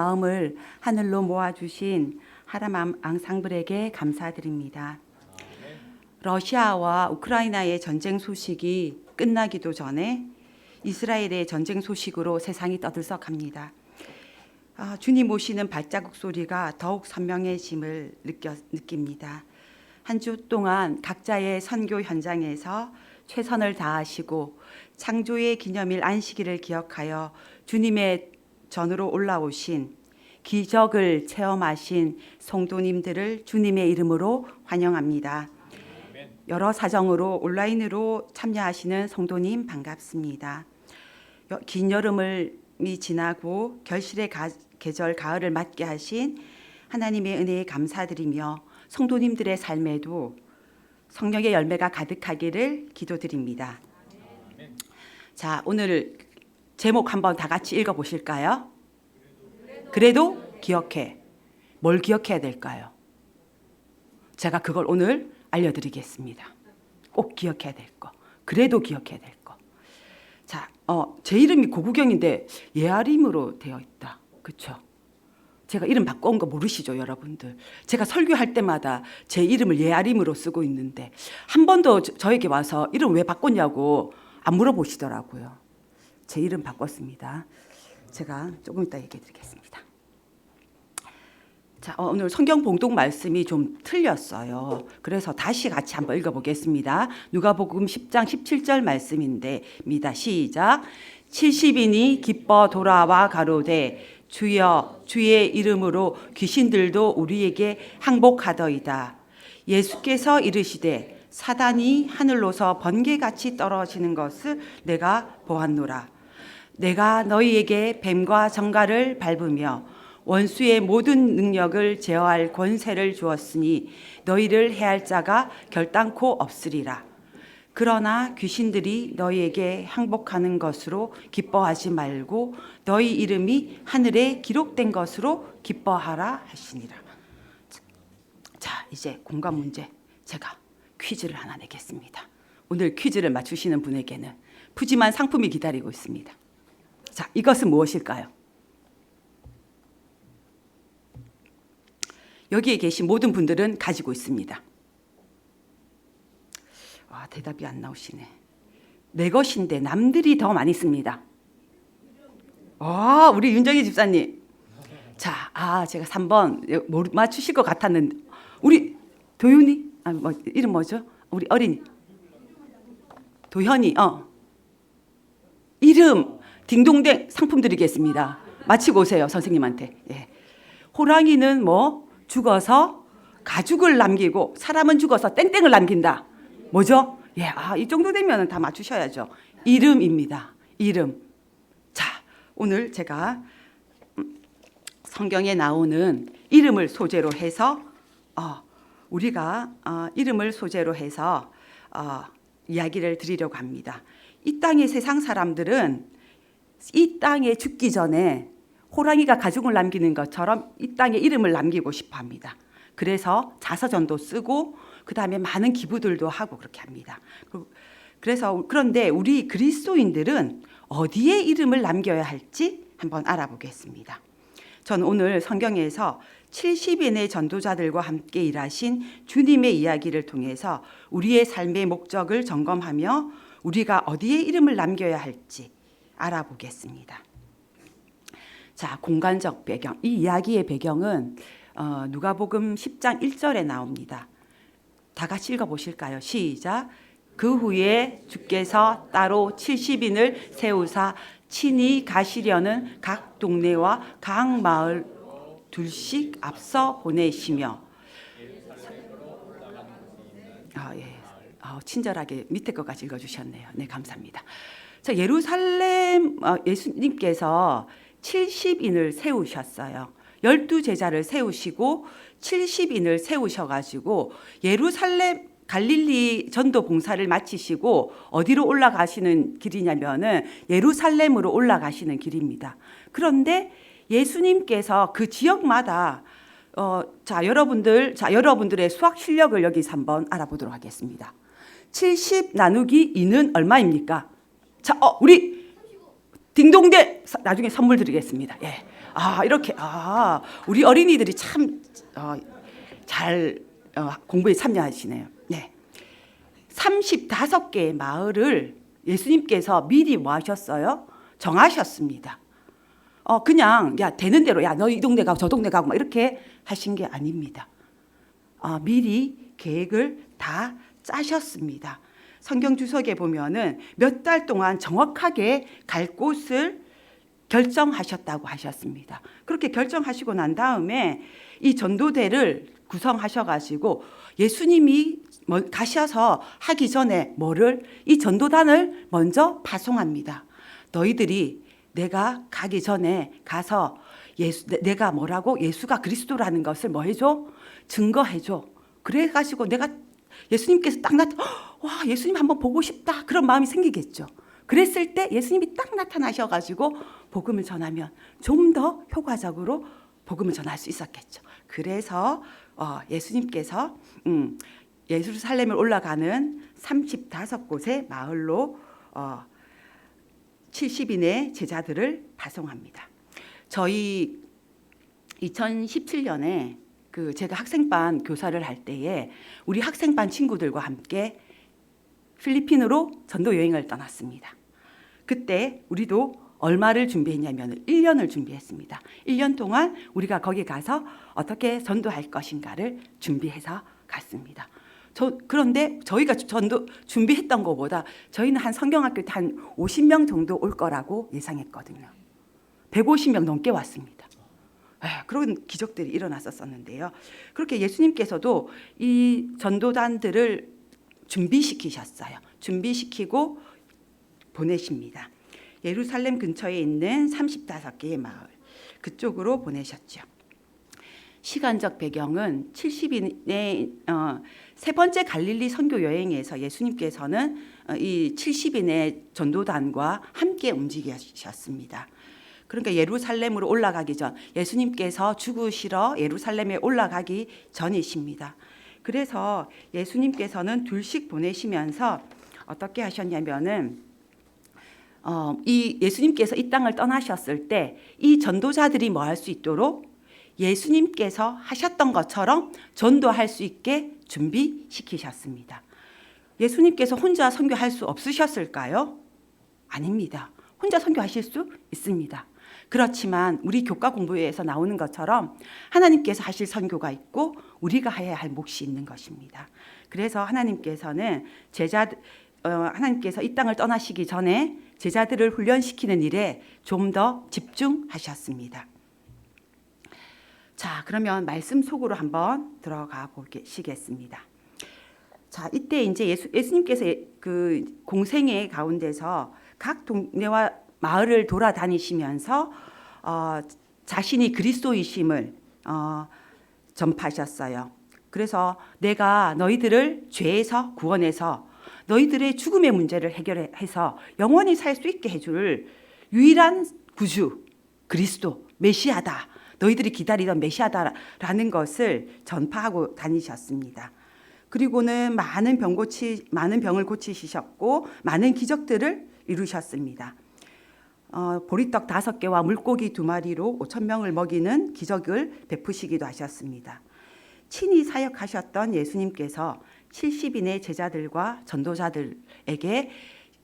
마음을 하늘로 모아주신 하람 앙상블에게 감사드립니다. 러시아와 우크라이나의 전쟁 소식이 끝나기도 전에 이스라엘의 전쟁 소식으로 세상이 떠들썩합니다. 주님 오시는 발자국 소리가 더욱 선명해짐을 느낍니다. 한 주 동안 각자의 선교 현장에서 최선을 다하시고 창조의 기념일 안식일을 기억하여 주님의 전으로 올라오신 기적을 체험하신 성도님들을 주님의 이름으로 환영합니다. 여러 사정으로 온라인으로 참여하시는 성도님 반갑습니다. 긴 여름이 지나고 결실의 계절 가을을 맞게 하신 하나님의 은혜에 감사드리며 성도님들의 삶에도 성령의 열매가 가득하기를 기도드립니다. 자, 오늘 제목 한번 다 같이 읽어보실까요? 그래도 기억해. 뭘 기억해야 될까요? 제가 그걸 오늘 알려드리겠습니다. 꼭 기억해야 될 거. 그래도 기억해야 될 거. 자, 제 이름이 고구경인데 예아림으로 되어 있다. 그렇죠? 제가 이름 바꿔온 거 모르시죠, 여러분들? 제가 설교할 때마다 제 이름을 예아림으로 쓰고 있는데 한 번도 저에게 와서 이름 왜 바꿨냐고 안 물어보시더라고요. 제 이름 바꿨습니다. 제가 조금 이따 얘기해 드리겠습니다. 자, 오늘 성경 봉독 말씀이 좀 틀렸어요. 그래서 다시 같이 한번 읽어보겠습니다. 누가복음 10장 17절 말씀입니다. 시작. 70인이 기뻐 돌아와 가로되 주여 주의 이름으로 귀신들도 우리에게 항복하더이다. 예수께서 이르시되 사단이 하늘로서 번개같이 떨어지는 것을 내가 보았노라. 내가 너희에게 뱀과 정갈을 밟으며 원수의 모든 능력을 제어할 권세를 주었으니 너희를 해할 자가 결단코 없으리라. 그러나 귀신들이 너희에게 항복하는 것으로 기뻐하지 말고 너희 이름이 하늘에 기록된 것으로 기뻐하라 하시니라. 자, 이제 공감 문제 제가 퀴즈를 하나 내겠습니다. 오늘 퀴즈를 맞추시는 분에게는 푸짐한 상품이 기다리고 있습니다. 자, 이것은 무엇일까요? 여기에 계신 모든 분들은 가지고 있습니다. 와, 대답이 안 나오시네. 내 것인데 남들이 더 많이 씁니다. 우리 윤정희 집사님. 자, 제가 3번 못 맞추실 것 같았는데 우리 도윤이? 이름 뭐죠? 우리 어린이. 도현이. 이름 딩동댕 상품 드리겠습니다. 마치고 오세요, 선생님한테. 예. 호랑이는 죽어서 가죽을 남기고 사람은 죽어서 땡땡을 남긴다. 뭐죠? 예, 이 정도 되면 다 맞추셔야죠. 이름입니다. 이름. 자, 오늘 제가 성경에 나오는 이름을 소재로 해서 우리가 이름을 소재로 해서 이야기를 드리려고 합니다. 이 땅의 세상 사람들은 이 땅에 죽기 전에 호랑이가 가죽을 남기는 것처럼 이 땅에 이름을 남기고 싶어 합니다. 그래서 자서전도 쓰고 그 다음에 많은 기부들도 하고 그렇게 합니다. 그런데 우리 그리스도인들은 어디에 이름을 남겨야 할지 한번 알아보겠습니다. 저는 오늘 성경에서 70인의 전도자들과 함께 일하신 주님의 이야기를 통해서 우리의 삶의 목적을 점검하며 우리가 어디에 이름을 남겨야 할지 알아보겠습니다. 자, 공간적 배경. 이 이야기의 배경은 누가복음 10장 1절에 나옵니다. 다 같이 읽어보실까요? 시작. 그 후에 주께서 따로 70인을 세우사 친히 가시려는 각 동네와 각 마을 둘씩 앞서 보내시며 친절하게 밑에 것까지 읽어주셨네요. 네, 감사합니다. 자, 예루살렘 예수님께서 70인을 세우셨어요. 12제자를 세우시고 70인을 세우셔가지고 예루살렘 갈릴리 전도 봉사를 마치시고 어디로 올라가시는 길이냐면은 예루살렘으로 올라가시는 길입니다. 그런데 예수님께서 그 지역마다 여러분들의 수학 실력을 여기서 한번 알아보도록 하겠습니다. 70 나누기 2는 얼마입니까? 자, 우리 딩동대 나중에 선물 드리겠습니다. 예. 이렇게 우리 어린이들이 참 잘 공부에 참여하시네요. 네. 35개의 마을을 예수님께서 미리 뭐 하셨어요? 정하셨습니다. 그냥 야 되는 대로 야 너 이 동네 가고 저 동네 가고 막 이렇게 하신 게 아닙니다. 미리 계획을 다 짜셨습니다. 성경 주석에 보면은 몇 달 동안 정확하게 갈 곳을 결정하셨다고 하셨습니다. 그렇게 결정하시고 난 다음에 이 전도대를 구성하셔가지고 예수님이 가셔서 하기 전에 이 전도단을 먼저 파송합니다. 너희들이 내가 가기 전에 가서 내가 뭐라고 예수가 그리스도라는 것을 뭐 해줘? 증거해줘. 그래가지고 예수님께서 딱 와 예수님 한번 보고 싶다 그런 마음이 생기겠죠. 그랬을 때 예수님이 딱 나타나셔가지고 복음을 전하면 좀 더 효과적으로 복음을 전할 수 있었겠죠. 그래서 예수님께서 예루살렘을 올라가는 35곳의 마을로 70인의 제자들을 파송합니다. 저희 2017년에 제가 학생반 교사를 할 때에 우리 학생반 친구들과 함께 필리핀으로 전도 여행을 떠났습니다. 그때 우리도 얼마를 준비했냐면 1년을 준비했습니다. 1년 동안 우리가 거기 가서 어떻게 전도할 것인가를 준비해서 갔습니다. 그런데 저희가 전도 준비했던 것보다 저희는 한 성경학교 때 한 50명 정도 올 거라고 예상했거든요. 150명 넘게 왔습니다. 그런 기적들이 일어났었는데요. 그렇게 예수님께서도 이 전도단들을 준비시키셨어요. 준비시키고 보내십니다. 예루살렘 근처에 있는 35개의 마을 그쪽으로 보내셨죠. 시간적 배경은 70인의 세 번째 갈릴리 선교 여행에서 예수님께서는 이 70인의 전도단과 함께 움직이셨습니다. 그러니까 예루살렘으로 올라가기 전 예수님께서 죽으시러 예루살렘에 올라가기 전이십니다. 그래서 예수님께서는 둘씩 보내시면서 어떻게 하셨냐면은 이 예수님께서 이 땅을 떠나셨을 때 이 전도자들이 뭐 할 수 있도록 예수님께서 하셨던 것처럼 전도할 수 있게 준비시키셨습니다. 예수님께서 혼자 선교할 수 없으셨을까요? 아닙니다. 혼자 선교하실 수 있습니다. 그렇지만 우리 교과 공부에서 나오는 것처럼 하나님께서 하실 선교가 있고 우리가 해야 할 몫이 있는 것입니다. 그래서 하나님께서는 하나님께서 이 땅을 떠나시기 전에 제자들을 훈련시키는 일에 좀 더 집중하셨습니다. 자, 그러면 말씀 속으로 한번 들어가 보시겠습니다. 자, 이때 이제 예수님께서 그 공생애 가운데서 각 동네와 마을을 돌아다니시면서 자신이 그리스도이심을 전파하셨어요. 그래서 내가 너희들을 죄에서 구원해서 너희들의 죽음의 문제를 해결해서 영원히 살 수 있게 해줄 유일한 구주 그리스도 메시아다. 너희들이 기다리던 메시아다라는 것을 전파하고 다니셨습니다. 그리고는 많은 병을 고치셨고 많은 기적들을 이루셨습니다. 보리떡 5개와 물고기 2마리로 5,000명을 먹이는 기적을 베푸시기도 하셨습니다. 친히 사역하셨던 예수님께서 70인의 제자들과 전도자들에게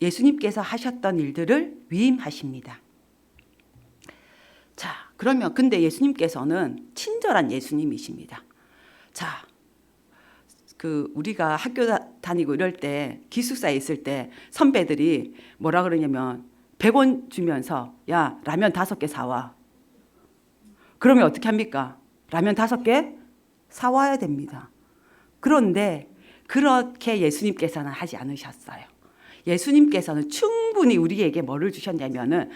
예수님께서 하셨던 일들을 위임하십니다. 자, 그러면 근데 예수님께서는 친절한 예수님이십니다. 자, 우리가 학교 다니고 이럴 때 기숙사에 있을 때 선배들이 뭐라 그러냐면 100원 주면서 야 라면 5개 사와. 그러면 어떻게 합니까? 라면 5개 사와야 됩니다. 그런데 그렇게 예수님께서는 하지 않으셨어요. 예수님께서는 충분히 우리에게 뭐를 주셨냐면은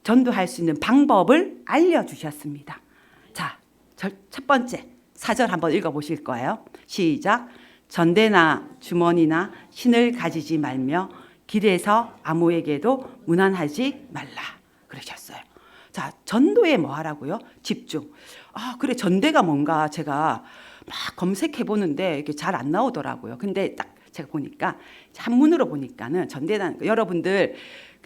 전도할 수 있는 방법을 알려주셨습니다. 자, 첫 번째 4절 한번 읽어보실 거예요. 시작. 전대나 주머니나 신을 가지지 말며 길에서 아무에게도 문안하지 말라 그러셨어요. 자, 전도에 뭐 하라고요? 집중. 그래 전대가 뭔가 제가 막 검색해 보는데 이게 잘 안 나오더라고요. 근데 딱 제가 보니까 한문으로 보니까는 전대는 여러분들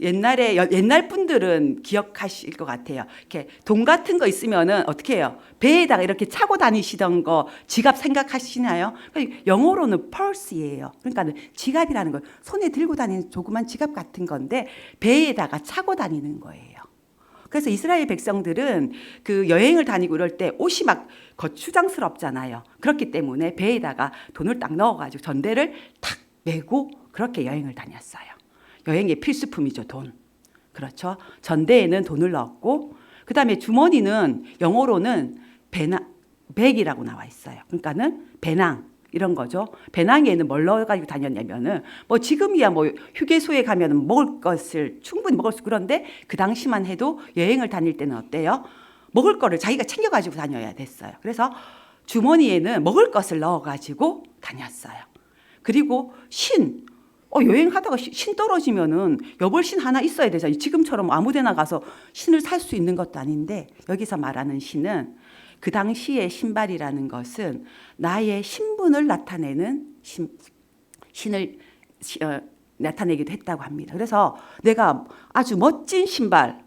옛날 분들은 기억하실 것 같아요. 이렇게 돈 같은 거 있으면은 어떻게 해요? 배에다가 이렇게 차고 다니시던 거 지갑 생각하시나요? 영어로는 purse예요. 그러니까 지갑이라는 거 손에 들고 다니는 조그만 지갑 같은 건데 배에다가 차고 다니는 거예요. 그래서 이스라엘 백성들은 그 여행을 다니고 이럴 때 옷이 막 거추장스럽잖아요. 그렇기 때문에 배에다가 돈을 딱 넣어가지고 전대를 탁 메고 그렇게 여행을 다녔어요. 여행의 필수품이죠, 돈. 그렇죠. 전대에는 돈을 넣었고, 그 다음에 주머니는 영어로는 백이라고 나와 있어요. 그러니까는 배낭 이런 거죠. 배낭에는 뭘 넣어가지고 다녔냐면은 뭐 지금이야 뭐 휴게소에 가면은 먹을 것을 충분히 먹을 수 그런데 그 당시만 해도 여행을 다닐 때는 어때요? 먹을 거를 자기가 챙겨가지고 다녀야 됐어요. 그래서 주머니에는 먹을 것을 넣어가지고 다녔어요. 그리고 여행하다가 신 떨어지면은 여벌신 하나 있어야 되잖아요. 지금처럼 아무데나 가서 신을 살 수 있는 것도 아닌데 여기서 말하는 신은 그 당시의 신발이라는 것은 나의 신분을 나타내는 신을 나타내기도 했다고 합니다. 그래서 내가 아주 멋진 신발,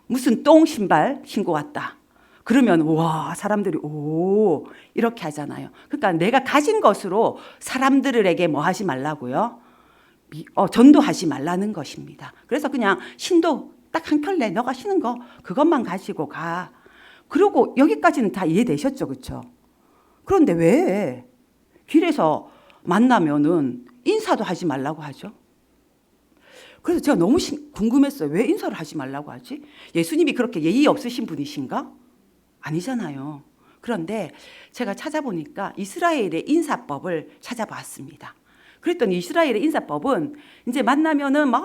무슨 똥 신발 신고 왔다. 그러면 와 사람들이 오 이렇게 하잖아요. 그러니까 내가 가진 것으로 사람들에게 뭐 하지 말라고요? 전도하지 말라는 것입니다. 그래서 그냥 신도 딱 한 켤레 너가 신은 거 그것만 가지고 가. 그리고 여기까지는 다 이해되셨죠, 그렇죠? 그런데 왜 길에서 만나면은 인사도 하지 말라고 하죠? 그래서 제가 너무 궁금했어요. 왜 인사를 하지 말라고 하지? 예수님이 그렇게 예의 없으신 분이신가? 아니잖아요. 그런데 제가 찾아보니까 이스라엘의 인사법을 찾아봤습니다. 그랬더니 이스라엘의 인사법은 이제 만나면은 막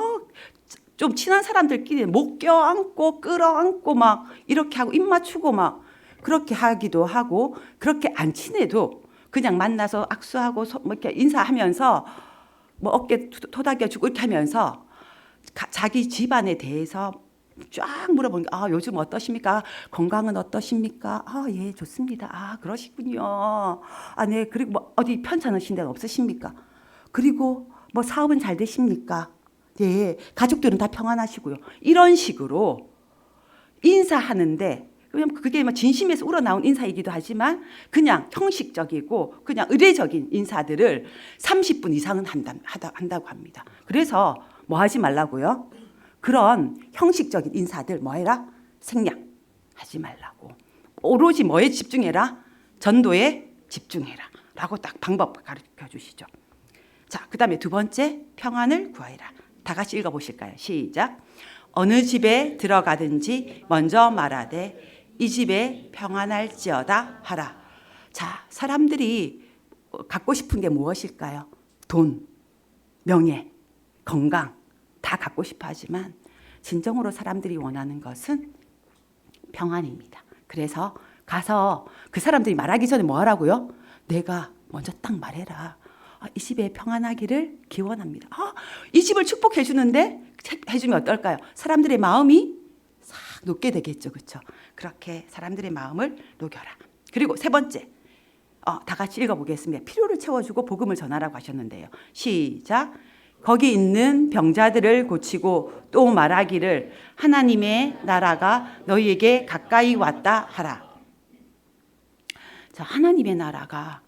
좀 친한 사람들끼리 목 껴안고 끌어안고 막 이렇게 하고 입 맞추고 막 그렇게 하기도 하고 그렇게 안 친해도 그냥 만나서 악수하고 뭐 이렇게 인사하면서 뭐 어깨 토닥여주고 이렇게 하면서 자기 집안에 대해서 쫙 물어보는 게 요즘 어떠십니까? 건강은 어떠십니까? 예, 좋습니다. 그러시군요. 네. 그리고 뭐 어디 편찮으신 데가 없으십니까? 그리고 뭐 사업은 잘 되십니까? 네. 가족들은 다 평안하시고요. 이런 식으로 인사하는데 그게 뭐 진심에서 우러나온 인사이기도 하지만 그냥 형식적이고 그냥 의례적인 인사들을 30분 이상은 한다고 합니다. 그래서 뭐 하지 말라고요? 그런 형식적인 인사들 뭐 해라? 생략하지 말라고. 오로지 뭐에 집중해라? 전도에 집중해라. 라고 딱 방법 가르쳐 주시죠. 자, 그 다음에 두 번째, 평안을 구하라. 다 같이 읽어보실까요? 시작. 어느 집에 들어가든지 먼저 말하되 이 집에 평안할지어다 하라. 자, 사람들이 갖고 싶은 게 무엇일까요? 돈, 명예, 건강 다 갖고 싶어 하지만 진정으로 사람들이 원하는 것은 평안입니다. 그래서 가서 그 사람들이 말하기 전에 뭐 하라고요? 내가 먼저 딱 말해라. 이 집에 평안하기를 기원합니다. 이 집을 축복해 주는데 해주면 어떨까요? 사람들의 마음이 싹 녹게 되겠죠. 그렇죠? 그렇게 사람들의 마음을 녹여라. 그리고 세 번째, 다 같이 읽어보겠습니다. 필요를 채워주고 복음을 전하라고 하셨는데요. 시작. 거기 있는 병자들을 고치고 또 말하기를 하나님의 나라가 너희에게 가까이 왔다 하라. 자, 하나님의 나라가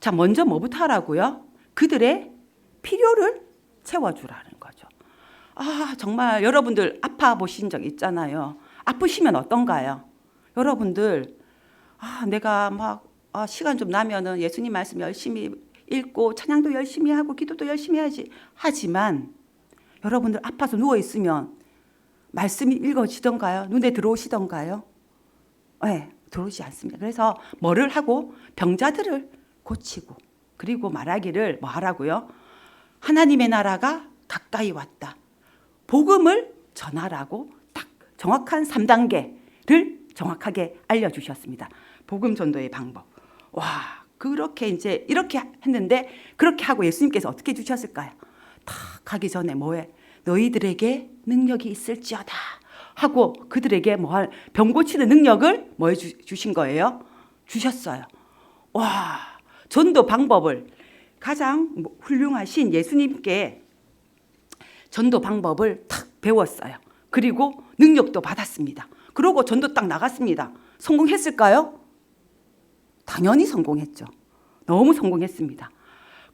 자, 먼저 뭐부터 하라고요? 그들의 필요를 채워주라는 거죠. 정말 여러분들 아파 보신 적 있잖아요. 아프시면 어떤가요? 여러분들 내가 막 시간 좀 나면은 예수님 말씀 열심히 읽고 찬양도 열심히 하고 기도도 열심히 해야지. 하지만 여러분들 아파서 누워 있으면 말씀이 읽어지던가요? 눈에 들어오시던가요? 네, 들어오지 않습니다. 그래서 뭐를 하고 병자들을 고치고 그리고 말하기를 뭐 하라고요? 하나님의 나라가 가까이 왔다. 복음을 전하라고 딱 정확한 3단계를 정확하게 알려주셨습니다. 복음 전도의 방법. 그렇게 이제 이렇게 했는데 그렇게 하고 예수님께서 어떻게 주셨을까요? 다 가기 전에 뭐해? 너희들에게 능력이 있을지어다 하고 그들에게 병 고치는 능력을 뭐 해주신 거예요? 주셨어요. 전도 방법을 가장 훌륭하신 예수님께 전도 방법을 탁 배웠어요. 그리고 능력도 받았습니다. 그러고 전도 딱 나갔습니다. 성공했을까요? 당연히 성공했죠. 너무 성공했습니다.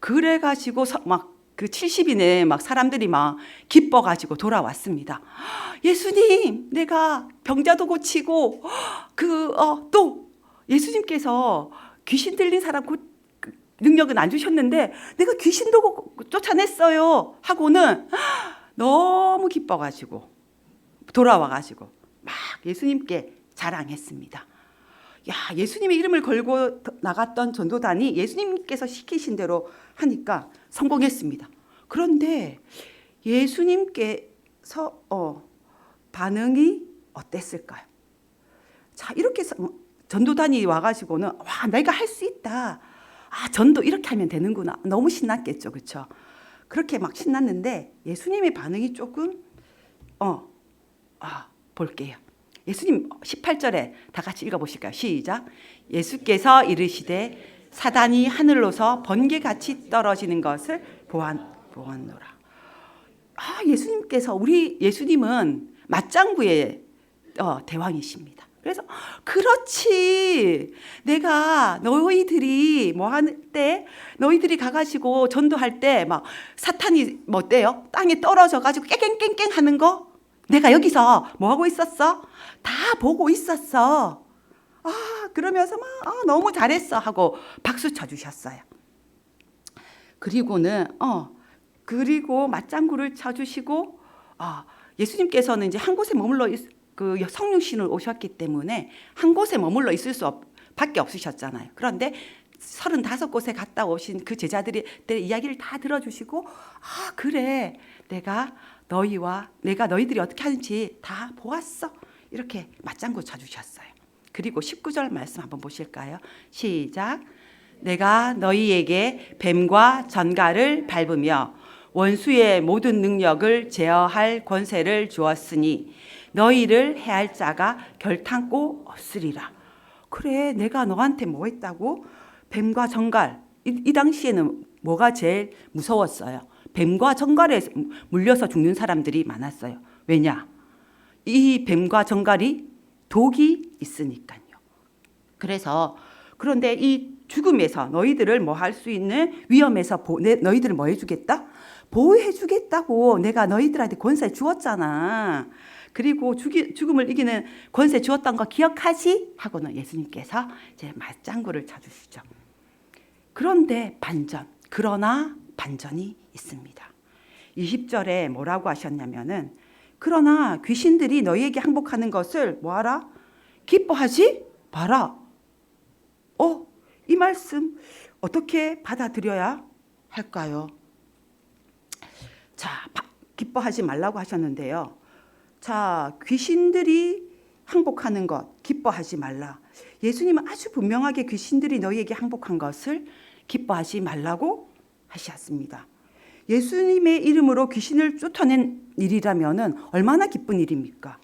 그래가지고 막 그 70인에 막 사람들이 막 기뻐가지고 돌아왔습니다. 예수님, 내가 병자도 고치고 또 예수님께서 귀신 들린 사람 능력은 안 주셨는데 내가 귀신도 쫓아냈어요 하고는 너무 기뻐가지고 돌아와가지고 막 예수님께 자랑했습니다. 야, 예수님의 이름을 걸고 나갔던 전도단이 예수님께서 시키신 대로 하니까 성공했습니다. 그런데 예수님께서 반응이 어땠을까요? 자, 이렇게 전도단이 와가지고는 와, 내가 할 수 있다. 아, 전도 이렇게 하면 되는구나. 너무 신났겠죠, 그렇죠? 그렇게 막 신났는데 예수님의 반응이 조금 볼게요. 예수님 18절에 다 같이 읽어보실까요? 시작. 예수께서 이르시되 사단이 하늘로서 번개같이 떨어지는 것을 보았노라. 예수님께서 우리 예수님은 맞장구의 대왕이십니다. 그래서 그렇지, 내가 너희들이 뭐 할 때, 너희들이 가가지고 전도할 때 막 사탄이 뭐 어때요? 땅에 떨어져가지고 깽깽깽깽 하는 거 내가 여기서 뭐 하고 있었어? 다 보고 있었어. 그러면서 막 너무 잘했어 하고 박수 쳐주셨어요. 그리고는 그리고 맞장구를 쳐주시고 예수님께서는 이제 한 곳에 머물러 그 성육신을 오셨기 때문에 한 곳에 머물러 있을 밖에 없으셨잖아요. 그런데 35곳에 갔다 오신 그 제자들의 이야기를 다 들어주시고 그래, 내가 너희들이 어떻게 하는지 다 보았어. 이렇게 맞장구 쳐주셨어요. 그리고 19절 말씀 한번 보실까요? 시작. 내가 너희에게 뱀과 전갈을 밟으며 원수의 모든 능력을 제어할 권세를 주었으니 너희를 해할 자가 결탄코 없으리라. 그래, 내가 너한테 뭐 했다고? 뱀과 전갈. 이 당시에는 뭐가 제일 무서웠어요? 뱀과 전갈에 물려서 죽는 사람들이 많았어요. 왜냐? 이 뱀과 전갈이 독이 있으니까요. 그런데 이 죽음에서 너희들을 뭐 할 수 있는 위험에서 너희들을 뭐 해주겠다? 보호해주겠다고 내가 너희들한테 권세 주었잖아. 그리고 죽음을 이기는 권세 주었던 거 기억하지? 하고는 예수님께서 이제 맞장구를 쳐주시죠. 그러나 반전이 있습니다. 20절에 뭐라고 하셨냐면은 그러나 귀신들이 너희에게 항복하는 것을 뭐하라? 기뻐하지 마라. 이 말씀 어떻게 받아들여야 할까요? 자, 기뻐하지 말라고 하셨는데요. 자, 귀신들이 항복하는 것 기뻐하지 말라. 예수님은 아주 분명하게 귀신들이 너희에게 항복한 것을 기뻐하지 말라고 하셨습니다. 예수님의 이름으로 귀신을 쫓아낸 일이라면은 얼마나 기쁜 일입니까?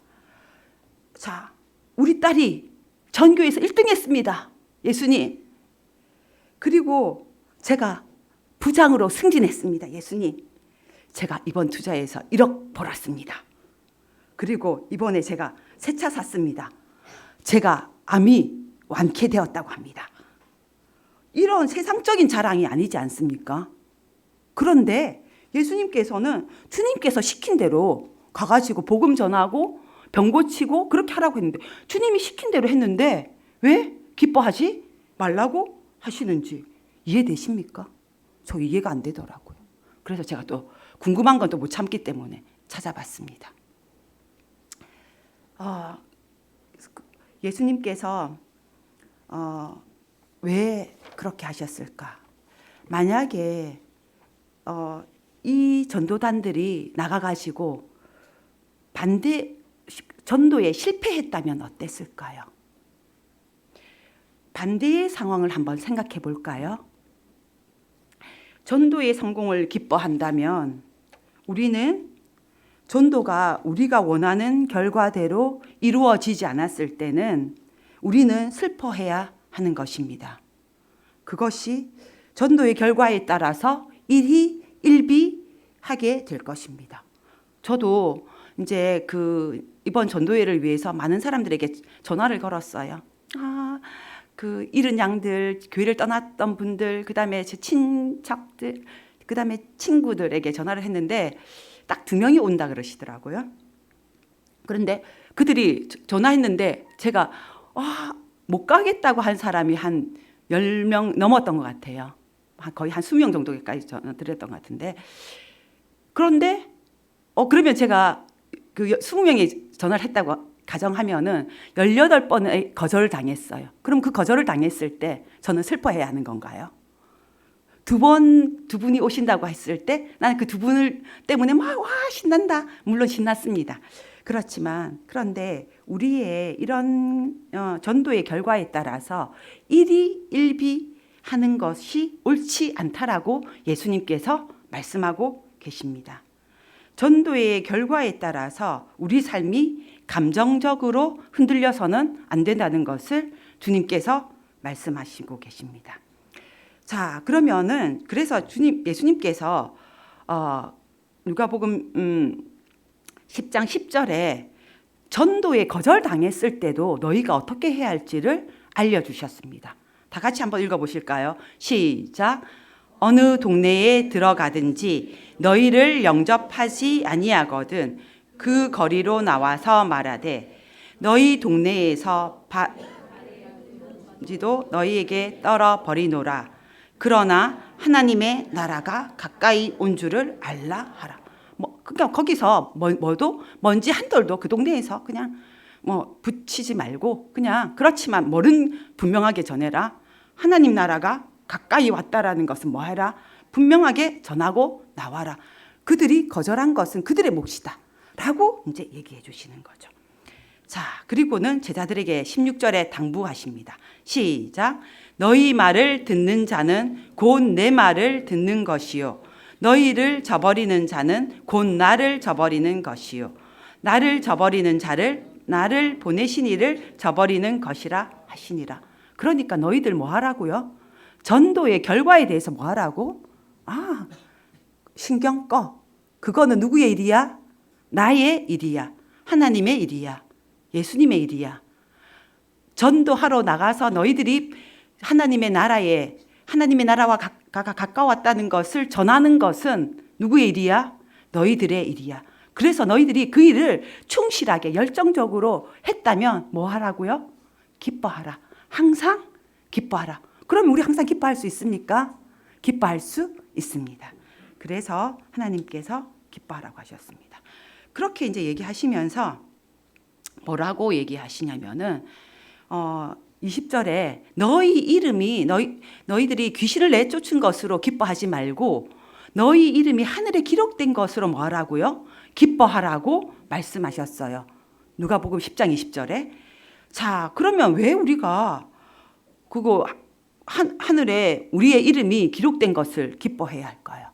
자, 우리 딸이 전교에서 1등 했습니다. 예수님. 그리고 제가 부장으로 승진했습니다. 예수님. 제가 이번 투자에서 1억 벌었습니다. 그리고 이번에 제가 새 차 샀습니다. 제가 암이 완쾌되었다고 합니다. 이런 세상적인 자랑이 아니지 않습니까? 그런데 예수님께서는 주님께서 시킨 대로 가가지고 복음 전하고 병 고치고 그렇게 하라고 했는데 주님이 시킨 대로 했는데 왜 기뻐하지 말라고 하시는지 이해되십니까? 저 이해가 안 되더라고요. 그래서 제가 또 궁금한 건 또 못 참기 때문에 찾아봤습니다. 예수님께서 왜 그렇게 하셨을까? 만약에 이 전도단들이 나가가지고 전도에 실패했다면 어땠을까요? 반대의 상황을 한번 생각해 볼까요? 전도의 성공을 기뻐한다면 우리는 전도가 우리가 원하는 결과대로 이루어지지 않았을 때는 우리는 슬퍼해야 하는 것입니다. 그것이 전도의 결과에 따라서 일희일비하게 될 것입니다. 저도 이제 이번 전도회를 위해서 많은 사람들에게 전화를 걸었어요. 그 잃은 양들, 교회를 떠났던 분들, 그다음에 제 친척들, 그다음에 친구들에게 전화를 했는데 딱 2명이 온다 그러시더라고요. 그런데 그들이 전화했는데 제가 못 가겠다고 한 사람이 한 10명 넘었던 것 같아요. 거의 한 20명 정도까지 전화 드렸던 것 같은데, 그런데 그러면 제가 그 20명이 전화를 했다고 가정하면은 18번의 거절을 당했어요. 그럼 그 거절을 당했을 때 저는 슬퍼해야 하는 건가요? 두 분이 오신다고 했을 때 나는 그 2분을 때문에 막 신난다. 물론 신났습니다. 그런데 우리의 이런 전도의 결과에 따라서 일희일비하는 것이 옳지 않다라고 예수님께서 말씀하고 계십니다. 전도의 결과에 따라서 우리 삶이 감정적으로 흔들려서는 안 된다는 것을 주님께서 말씀하시고 계십니다. 자, 그러면은 그래서 예수님께서 누가복음 10장 10절에 전도에 거절당했을 때도 너희가 어떻게 해야 할지를 알려주셨습니다. 다 같이 한번 읽어보실까요? 시작. 어느 동네에 들어가든지 너희를 영접하지 아니하거든 그 거리로 나와서 말하되 너희 동네에서 지도 너희에게 떨어 버리노라. 그러나 하나님의 나라가 가까이 온 줄을 알라 하라. 그러니까 거기서 먼지 한 돌도 그 동네에서 그냥 붙이지 말고 그냥 그렇지만 뭐는 분명하게 전해라. 하나님 나라가 가까이 왔다라는 것은 뭐 해라? 분명하게 전하고 나와라. 그들이 거절한 것은 그들의 몫이다 라고 이제 얘기해 주시는 거죠. 자, 그리고는 제자들에게 16절에 당부하십니다. 시작. 너희 말을 듣는 자는 곧 내 말을 듣는 것이요 너희를 저버리는 자는 곧 나를 저버리는 것이요 나를 저버리는 자를 나를 보내신 이를 저버리는 것이라 하시니라. 그러니까 너희들 뭐 하라고요? 전도의 결과에 대해서 뭐 하라고? 신경 꺼. 그거는 누구의 일이야? 나의 일이야. 하나님의 일이야. 예수님의 일이야. 전도하러 나가서 너희들이 하나님의 나라와 가까웠다는 것을 전하는 것은 누구의 일이야? 너희들의 일이야. 그래서 너희들이 그 일을 충실하게 열정적으로 했다면 뭐 하라고요? 기뻐하라. 항상 기뻐하라. 그럼 우리 항상 기뻐할 수 있습니까? 기뻐할 수 있습니다. 그래서 하나님께서 기뻐하라고 하셨습니다. 그렇게 이제 얘기하시면서 뭐라고 얘기하시냐면은 20절에 너희 이름이 너희들이 귀신을 내쫓은 것으로 기뻐하지 말고 너희 이름이 하늘에 기록된 것으로 뭐 하라고요? 기뻐하라고 말씀하셨어요. 누가복음 10장 20절에. 자, 그러면 왜 우리가 그거 하늘에 우리의 이름이 기록된 것을 기뻐해야 할까요?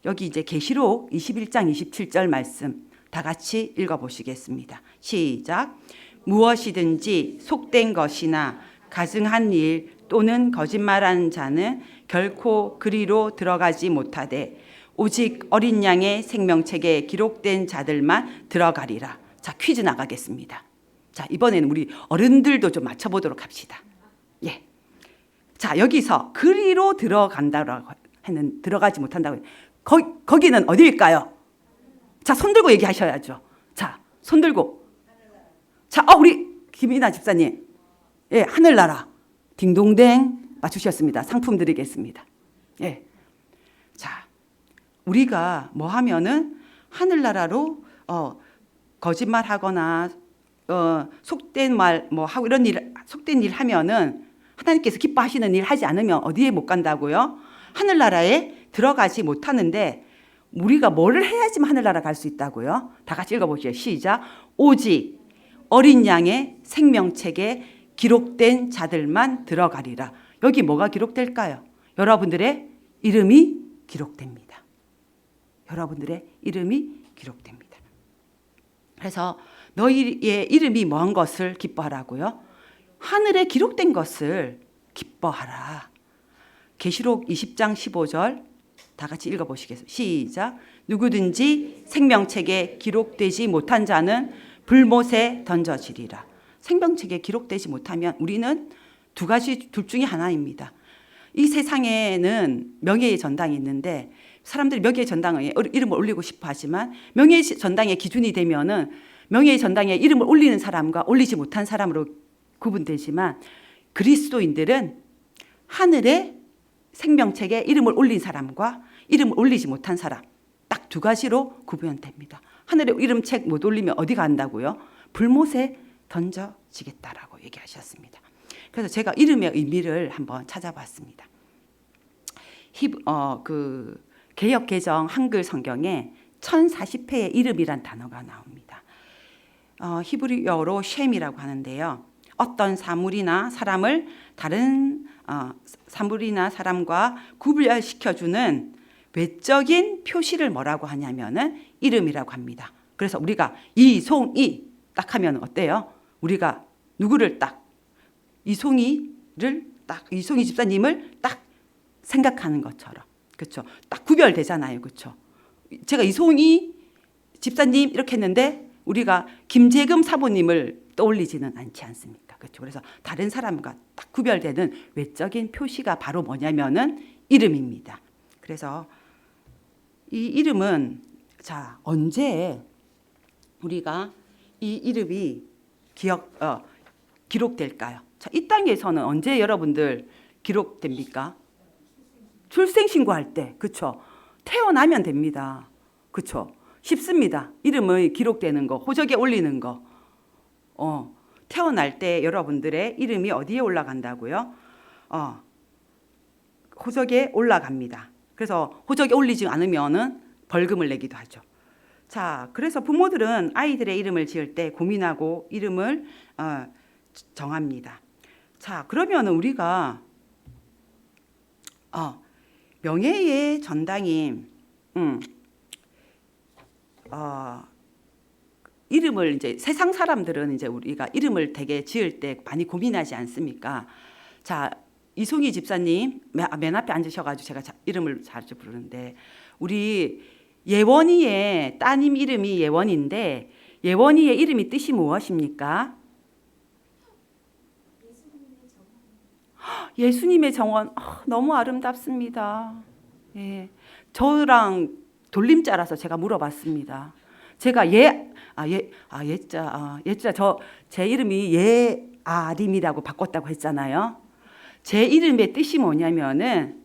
여기 이제 계시록 21장 27절 말씀 다 같이 읽어보시겠습니다. 시작. 무엇이든지 속된 것이나 가증한 일 또는 거짓말하는 자는 결코 그리로 들어가지 못하되 오직 어린 양의 생명책에 기록된 자들만 들어가리라. 자, 퀴즈 나가겠습니다. 자, 이번에는 우리 어른들도 좀 맞춰보도록 합시다. 예. 자, 여기서 그리로 들어간다라고 했는 들어가지 못한다고. 거기는 어디일까요? 자, 손 들고 얘기하셔야죠. 자, 손 들고. 자, 우리 김이나 집사님. 예, 하늘나라. 딩동댕 맞추셨습니다. 상품 드리겠습니다. 예. 자, 우리가 뭐 하면은 하늘나라로 거짓말하거나 속된 말 뭐 하고 이런 일 속된 일 하면은 하나님께서 기뻐하시는 일 하지 않으면 어디에 못 간다고요? 하늘나라에 들어가지 못하는데 우리가 뭐를 해야지만 하늘나라 갈 수 있다고요? 다 같이 읽어보시죠. 시작. 오직 어린 양의 생명책에 기록된 자들만 들어가리라. 여기 뭐가 기록될까요? 여러분들의 이름이 기록됩니다. 여러분들의 이름이 기록됩니다. 그래서 너희의 이름이 뭐한 것을 기뻐하라고요? 하늘에 기록된 것을 기뻐하라. 계시록 20장 15절 다 같이 읽어보시겠어요? 시작. 누구든지 생명책에 기록되지 못한 자는 불못에 던져지리라. 생명책에 기록되지 못하면 우리는 두 가지 둘 중에 하나입니다. 이 세상에는 명예의 전당이 있는데 사람들이 명예의 전당에 이름을 올리고 싶어 하지만 명예의 전당의 기준이 되면은 명예의 전당에 이름을 올리는 사람과 올리지 못한 사람으로 구분되지만 그리스도인들은 하늘의 생명책에 이름을 올린 사람과 이름을 올리지 못한 사람 딱 두 가지로 구분됩니다. 하늘에 이름책 못 올리면 어디 간다고요? 불못에 던져지겠다라고 얘기하셨습니다. 그래서 제가 이름의 의미를 한번 찾아봤습니다. 개역 개정 한글 성경에 1040회의 이름이란 단어가 나옵니다. 히브리어로 쉔이라고 하는데요. 어떤 사물이나 사람을 다른 사물이나 사람과 구별시켜주는 외적인 표시를 뭐라고 하냐면은 이름이라고 합니다. 그래서 우리가 이송이 딱 하면 어때요? 우리가 누구를 딱 이송이 집사님을 딱 생각하는 것처럼 그렇죠? 딱 구별되잖아요, 그렇죠? 제가 이송이 집사님 이렇게 했는데 우리가 김재금 사모님을 떠올리지는 않지 않습니까? 그렇죠? 그래서 다른 사람과 딱 구별되는 외적인 표시가 바로 뭐냐면은 이름입니다. 그래서 이 이름은 언제 우리가 이 이름이 기록될까요? 이 땅에서는 언제 여러분들 기록됩니까? 출생신고할 때, 그렇죠? 태어나면 됩니다. 그렇죠? 쉽습니다. 이름이 기록되는 거, 호적에 올리는 거. 태어날 때 여러분들의 이름이 어디에 올라간다고요? 호적에 올라갑니다. 그래서 호적에 올리지 않으면은 벌금을 내기도 하죠. 자, 그래서 부모들은 아이들의 이름을 지을 때 고민하고 이름을 정합니다. 자, 그러면 우리가 명예의 전당인 이름을 이제 세상 사람들은 이제 우리가 이름을 되게 지을 때 많이 고민하지 않습니까? 자, 이송희 집사님 맨 앞에 앉으셔가지고 제가 이름을 자주 부르는데 우리 예원이의 따님 이름이 예원인데 예원이의 이름이 뜻이 무엇입니까? 예수님의 정원. 너무 아름답습니다. 예, 저랑 돌림자라서 제가 물어봤습니다. 제가 제 이름이 예아림이라고 바꿨다고 했잖아요. 제 이름의 뜻이 뭐냐면은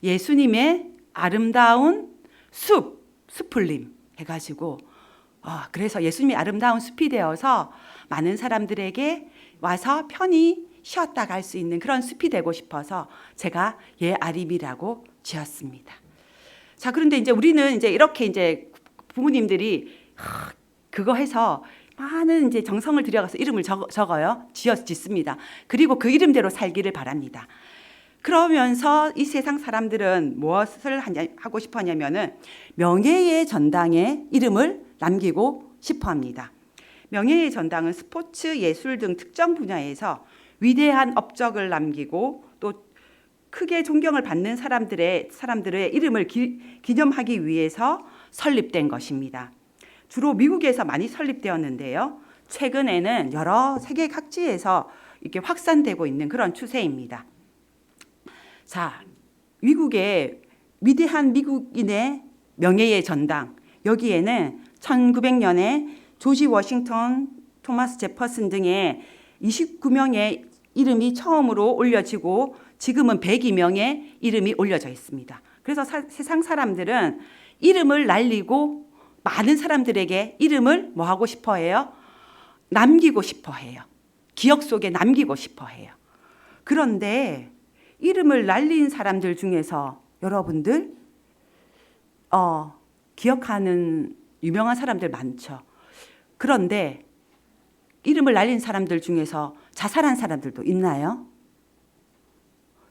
예수님의 아름다운 숲풀림 해가지고 그래서 예수님이 아름다운 숲이 되어서 많은 사람들에게 와서 편히 쉬었다 갈 수 있는 그런 숲이 되고 싶어서 제가 예아림이라고 지었습니다. 자, 그런데 이제 우리는 이제 이렇게 이제 부모님들이 그거 해서 많은 이제 정성을 들여가서 이름을 적어요. 짓습니다. 그리고 그 이름대로 살기를 바랍니다. 그러면서 이 세상 사람들은 무엇을 하고 싶어 하냐면은 명예의 전당에 이름을 남기고 싶어 합니다. 명예의 전당은 스포츠, 예술 등 특정 분야에서 위대한 업적을 남기고 또 크게 존경을 받는 사람들의 이름을 기념하기 위해서 설립된 것입니다. 주로 미국에서 많이 설립되었는데요. 최근에는 여러 세계 각지에서 이렇게 확산되고 있는 그런 추세입니다. 자, 미국의 위대한 미국인의 명예의 전당, 여기에는 1900년에 조지 워싱턴, 토마스 제퍼슨 등의 29명의 이름이 처음으로 올려지고 지금은 102명의 이름이 올려져 있습니다. 그래서 세상 사람들은 이름을 날리고 많은 사람들에게 이름을 뭐 하고 싶어 해요? 남기고 싶어 해요. 기억 속에 남기고 싶어 해요. 그런데 이름을 날린 사람들 중에서 여러분들 기억하는 유명한 사람들 많죠. 그런데 이름을 날린 사람들 중에서 자살한 사람들도 있나요?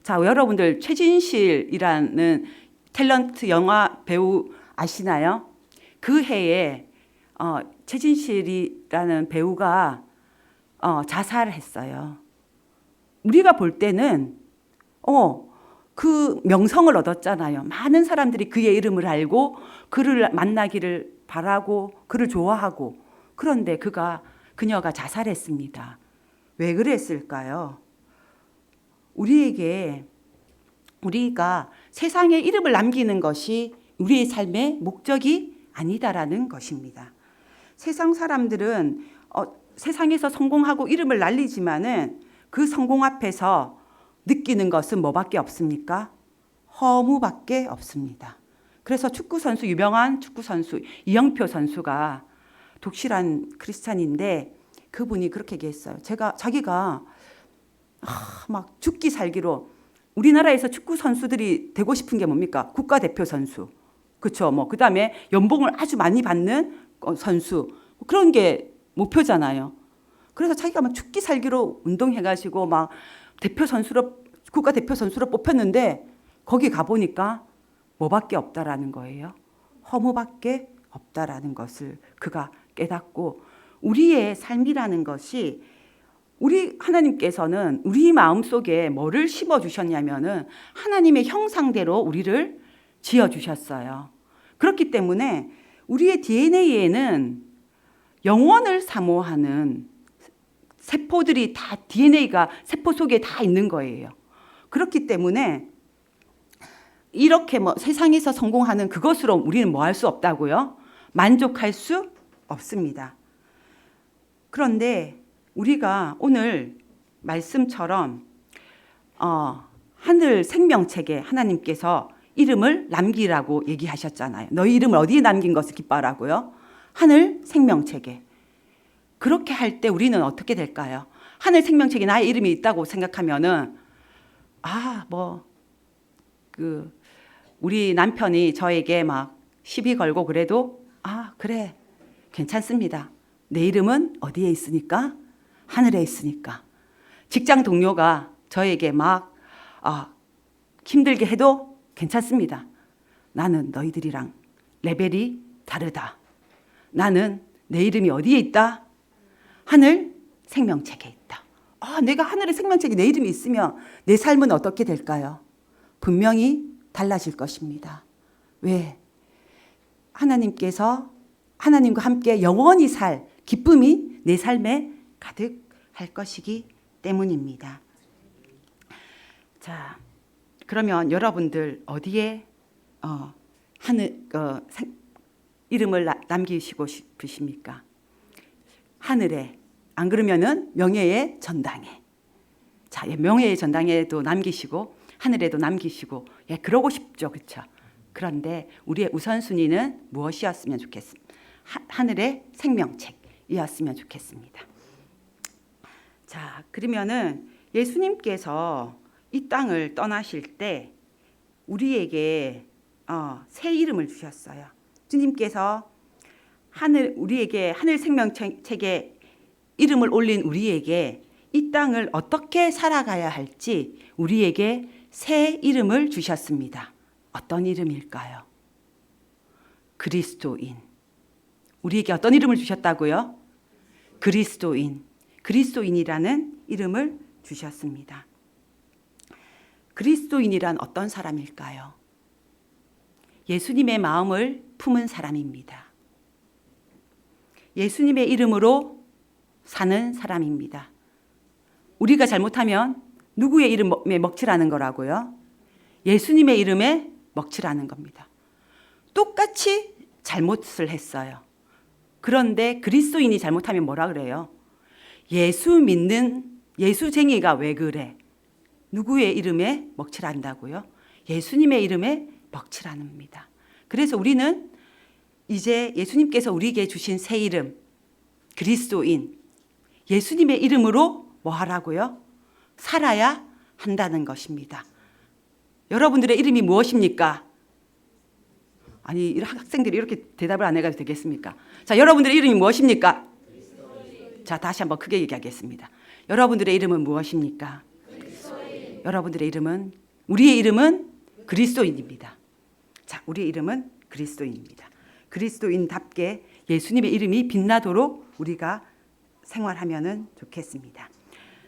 자, 여러분들 최진실이라는 탤런트 영화 배우 아시나요? 그 해에 최진실이라는 배우가 자살을 했어요. 우리가 볼 때는 그 명성을 얻었잖아요. 많은 사람들이 그의 이름을 알고 그를 만나기를 바라고 그를 좋아하고, 그런데 그녀가 자살했습니다. 왜 그랬을까요? 우리가 세상에 이름을 남기는 것이 우리의 삶의 목적이 아니다라는 것입니다. 세상 사람들은 세상에서 성공하고 이름을 날리지만은 그 성공 앞에서 느끼는 것은 뭐밖에 없습니까? 허무밖에 없습니다. 그래서 유명한 축구 선수 이영표 선수가 독실한 크리스찬인데 그분이 그렇게 얘기했어요. 자기가 막 죽기 살기로 우리나라에서 축구 선수들이 되고 싶은 게 뭡니까? 국가대표 선수. 그렇죠. 그다음에 연봉을 아주 많이 받는 선수. 그런 게 목표잖아요. 그래서 자기가 막 죽기 살기로 운동해가지고 막 국가대표 선수로 뽑혔는데 거기 가보니까 뭐밖에 없다라는 거예요. 허무밖에 없다라는 것을 그가 깨닫고, 우리의 삶이라는 것이 하나님께서는 우리 마음속에 뭐를 심어주셨냐면은 하나님의 형상대로 우리를 지어주셨어요. 그렇기 때문에 우리의 DNA에는 영원을 사모하는 세포들이 다 DNA가 세포 속에 다 있는 거예요. 그렇기 때문에 이렇게 세상에서 성공하는 그것으로 우리는 뭐 할 수 없다고요? 만족할 수 없습니다. 그런데 우리가 오늘 말씀처럼 하늘 생명책에 하나님께서 이름을 남기라고 얘기하셨잖아요. 너희 이름을 어디에 남긴 것을 기뻐하라고요? 하늘 생명책에. 그렇게 할 때 우리는 어떻게 될까요? 하늘 생명책에 나의 이름이 있다고 생각하면은 우리 남편이 저에게 막 시비 걸고 그래도 그래 괜찮습니다. 내 이름은 어디에 있으니까? 하늘에 있으니까. 직장 동료가 저에게 막 힘들게 해도 괜찮습니다. 나는 너희들이랑 레벨이 다르다. 나는 내 이름이 어디에 있다? 하늘 생명책에 있다. 내가 하늘의 생명책에 내 이름이 있으면 내 삶은 어떻게 될까요? 분명히 달라질 것입니다. 왜? 하나님과 함께 영원히 살 기쁨이 내 삶에 가득할 것이기 때문입니다. 자, 그러면 여러분들 어디에 이름을 남기시고 싶으십니까? 하늘에. 안 그러면은 명예의 전당에. 자, 명예의 전당에도 남기시고 하늘에도 남기시고, 그러고 싶죠, 그렇죠? 그런데 우리의 우선순위는 무엇이었으면 좋겠습니까? 하늘의 생명책이었으면 좋겠습니다. 자, 그러면은 예수님께서 이 땅을 떠나실 때 우리에게 새 이름을 주셨어요. 주님께서 우리에게 하늘 생명책에 이름을 올린 우리에게 이 땅을 어떻게 살아가야 할지 우리에게 새 이름을 주셨습니다. 어떤 이름일까요? 그리스도인. 우리에게 어떤 이름을 주셨다고요? 그리스도인. 그리스도인이라는 이름을 주셨습니다. 그리스도인이란 어떤 사람일까요? 예수님의 마음을 품은 사람입니다. 예수님의 이름으로 사는 사람입니다. 우리가 잘못하면 누구의 이름에 먹칠하는 거라고요? 예수님의 이름에 먹칠하는 겁니다. 똑같이 잘못을 했어요. 그런데 그리스도인이 잘못하면 뭐라 그래요? 예수 믿는 예수쟁이가 왜 그래? 누구의 이름에 먹칠한다고요? 예수님의 이름에 먹칠합니다. 그래서 우리는 이제 예수님께서 우리에게 주신 새 이름 그리스도인, 예수님의 이름으로 뭐 하라고요? 살아야 한다는 것입니다. 여러분들의 이름이 무엇입니까? 아니, 학생들이 이렇게 대답을 안 해가지고 되겠습니까? 자, 여러분들의 이름이 무엇입니까? 자, 다시 한번 크게 얘기하겠습니다. 여러분들의 이름은 무엇입니까? 여러분들의 이름은, 우리의 이름은 그리스도인입니다. 자, 우리의 이름은 그리스도인입니다. 그리스도인답게 예수님의 이름이 빛나도록 우리가 생활하면 좋겠습니다.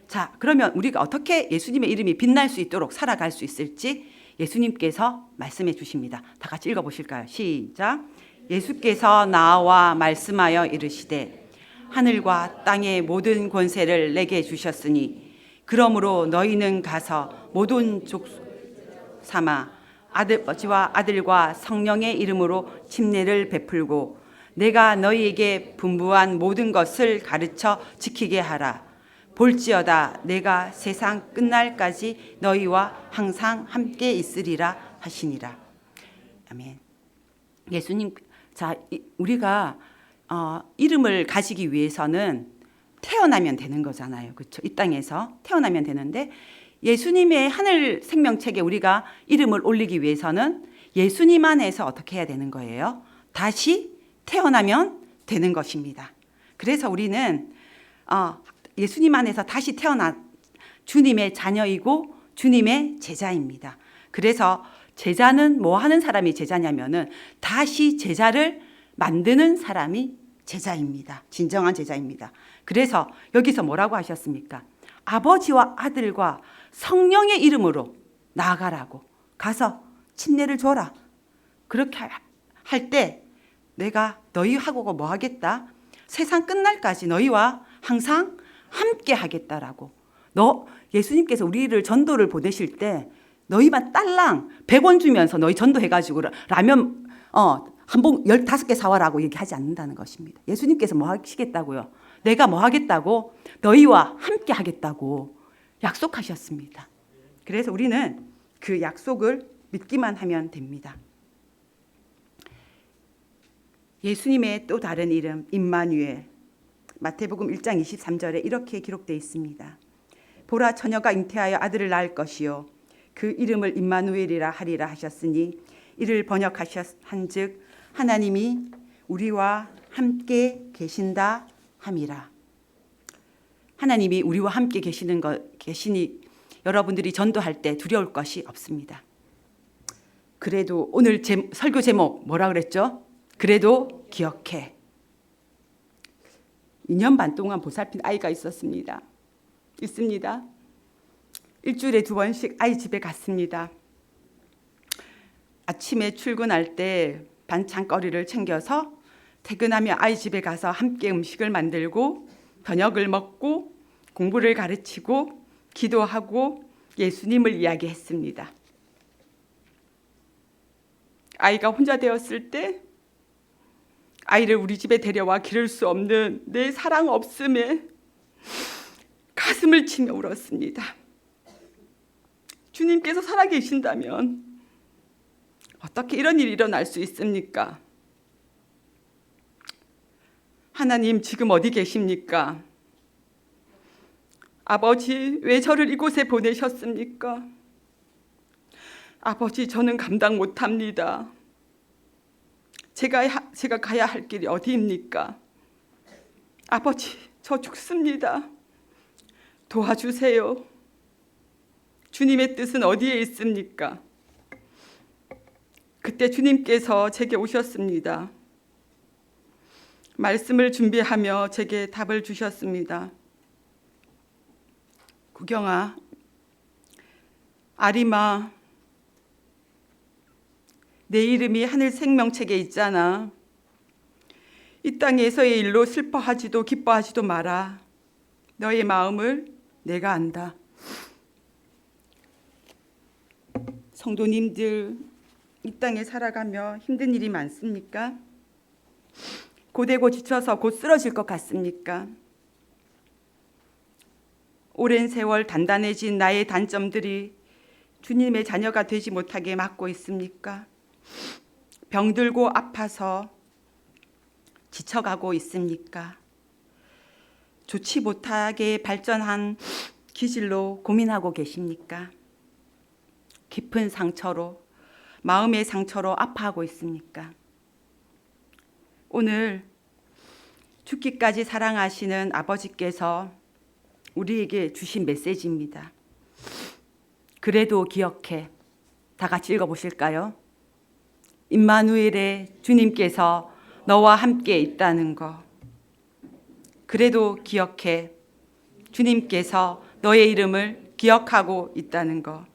자, 그러면 우리가 어떻게 예수님의 이름이 빛날 수 있도록 살아갈 수 있을지 예수님께서 말씀해 주십니다. 다 같이 읽어보실까요? 시작. 예수께서 나와 말씀하여 이르시되 하늘과 땅의 모든 권세를 내게 주셨으니 그러므로 너희는 가서 모든 족속 삼아 아버지와 아들과 성령의 이름으로 침례를 베풀고 내가 너희에게 분부한 모든 것을 가르쳐 지키게 하라. 볼지어다 내가 세상 끝날까지 너희와 항상 함께 있으리라 하시니라. 아멘. 예수님, 자, 우리가 이름을 가지기 위해서는 태어나면 되는 거잖아요. 그렇죠? 이 땅에서 태어나면 되는데 예수님의 하늘 생명책에 우리가 이름을 올리기 위해서는 예수님 안에서 어떻게 해야 되는 거예요? 다시 태어나면 되는 것입니다. 그래서 우리는 예수님 안에서 다시 태어나 주님의 자녀이고 주님의 제자입니다. 그래서 제자는 뭐 하는 사람이 제자냐면은 다시 제자를 만드는 사람이 제자입니다. 진정한 제자입니다. 그래서 여기서 뭐라고 하셨습니까? 아버지와 아들과 성령의 이름으로 나아가라고 가서 침례를 줘라. 그렇게 할 때 내가 너희하고 뭐 하겠다? 세상 끝날까지 너희와 항상 함께 하겠다라고. 예수님께서 우리를 전도를 보내실 때 너희만 딸랑 100원 주면서 너희 전도해가지고 라면 한 봉 15개 사와라고 얘기하지 않는다는 것입니다. 예수님께서 뭐 하시겠다고요? 내가 뭐 하겠다고? 너희와 함께 하겠다고 약속하셨습니다. 그래서 우리는 그 약속을 믿기만 하면 됩니다. 예수님의 또 다른 이름 임마누엘, 마태복음 1장 23절에 이렇게 기록되어 있습니다. 보라 처녀가 잉태하여 아들을 낳을 것이요 그 이름을 임마누엘이라 하리라 하셨으니 이를 번역한즉 하나님이 우리와 함께 계신다 함이라. 하나님이 우리와 함께 계시니 여러분들이 전도할 때 두려울 것이 없습니다. 그래도 오늘 설교 제목 뭐라 그랬죠? 그래도 기억해. 2년 반 동안 보살핀 아이가 있습니다. 일주일에 2번씩 아이 집에 갔습니다. 아침에 출근할 때 반찬거리를 챙겨서 퇴근하며 아이 집에 가서 함께 음식을 만들고 저녁을 먹고 공부를 가르치고 기도하고 예수님을 이야기했습니다. 아이가 혼자 되었을 때 아이를 우리 집에 데려와 기를 수 없는 내 사랑 없음에 가슴을 치며 울었습니다. 주님께서 살아계신다면 어떻게 이런 일이 일어날 수 있습니까? 하나님 지금 어디 계십니까? 아버지 왜 저를 이곳에 보내셨습니까? 아버지 저는 감당 못합니다. 제가 가야 할 길이 어디입니까? 아버지 저 죽습니다. 도와주세요. 주님의 뜻은 어디에 있습니까? 그때 주님께서 제게 오셨습니다. 말씀을 준비하며 제게 답을 주셨습니다. 구경아, 아리마, 내 이름이 하늘 생명책에 있잖아. 이 땅에서의 일로 슬퍼하지도 기뻐하지도 마라. 너의 마음을 내가 안다. 성도님들, 이 땅에 살아가며 힘든 일이 많습니까? 고되고 지쳐서 곧 쓰러질 것 같습니까? 오랜 세월 단단해진 나의 단점들이 주님의 자녀가 되지 못하게 막고 있습니까? 병들고 아파서 지쳐가고 있습니까? 좋지 못하게 발전한 기질로 고민하고 계십니까? 깊은 상처로, 마음의 상처로 아파하고 있습니까? 오늘 죽기까지 사랑하시는 아버지께서 우리에게 주신 메시지입니다. 그래도 기억해. 다 같이 읽어보실까요? 임마누엘의 주님께서 너와 함께 있다는 거. 그래도 기억해. 주님께서 너의 이름을 기억하고 있다는 거.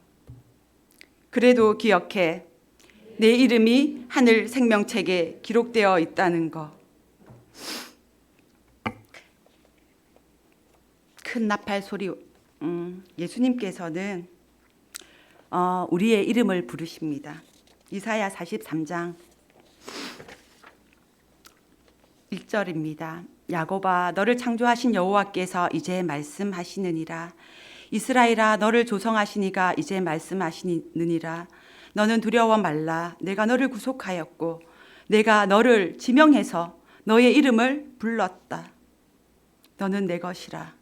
그래도 기억해. 내 이름이 하늘 생명책에 기록되어 있다는 거. 큰 나팔 소리. 예수님께서는 우리의 이름을 부르십니다. 이사야 43장 1절입니다. 야곱아, 너를 창조하신 여호와께서 이제 말씀하시느니라. 이스라엘아, 너를 조성하신 이가 이제 말씀하시느니라. 너는 두려워 말라. 내가 너를 구속하였고 내가 너를 지명해서 너의 이름을 불렀다. 너는 내 것이라.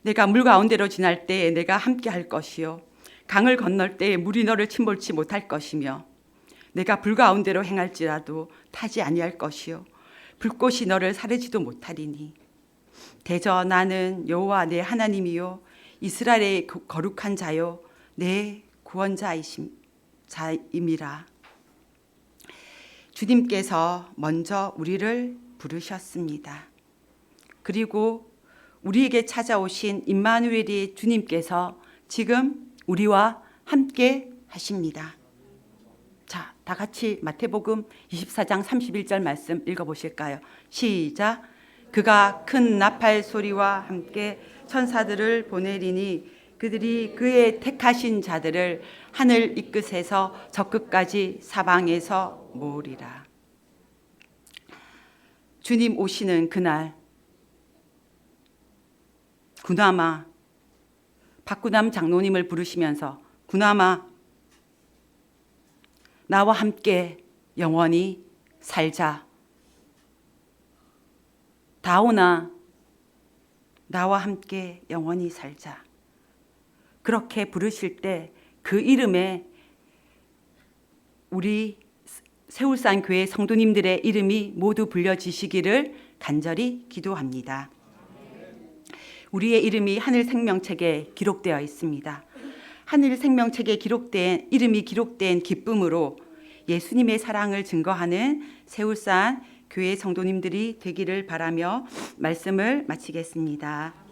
내가 물 가운데로 지날 때에 내가 함께 할 것이요 강을 건널 때에 물이 너를 침몰치 못할 것이며 내가 불 가운데로 행할지라도 타지 아니할 것이요 불꽃이 너를 사르지도 못하리니 대저 나는 여호와 내 하나님이요 이스라엘의 거룩한 자요 내 구원자임이라. 주님께서 먼저 우리를 부르셨습니다. 그리고 우리에게 찾아오신 임마누엘의 주님께서 지금 우리와 함께 하십니다. 자, 다 같이 마태복음 24장 31절 말씀 읽어보실까요? 시작. 그가 큰 나팔 소리와 함께 천사들을 보내리니 그들이 그의 택하신 자들을 하늘 이끝에서 저 끝까지 사방에서 모으리라. 주님 오시는 그날 구나마 박구남 장로님을 부르시면서 구나마 나와 함께 영원히 살자. 다오나 나와 함께 영원히 살자. 그렇게 부르실 때 그 이름에 우리 세울산 교회 성도님들의 이름이 모두 불려지시기를 간절히 기도합니다. 우리의 이름이 하늘 생명책에 기록되어 있습니다. 하늘 생명책에 이름이 기록된 기쁨으로 예수님의 사랑을 증거하는 세울산 교회 성도님들이 되기를 바라며 말씀을 마치겠습니다.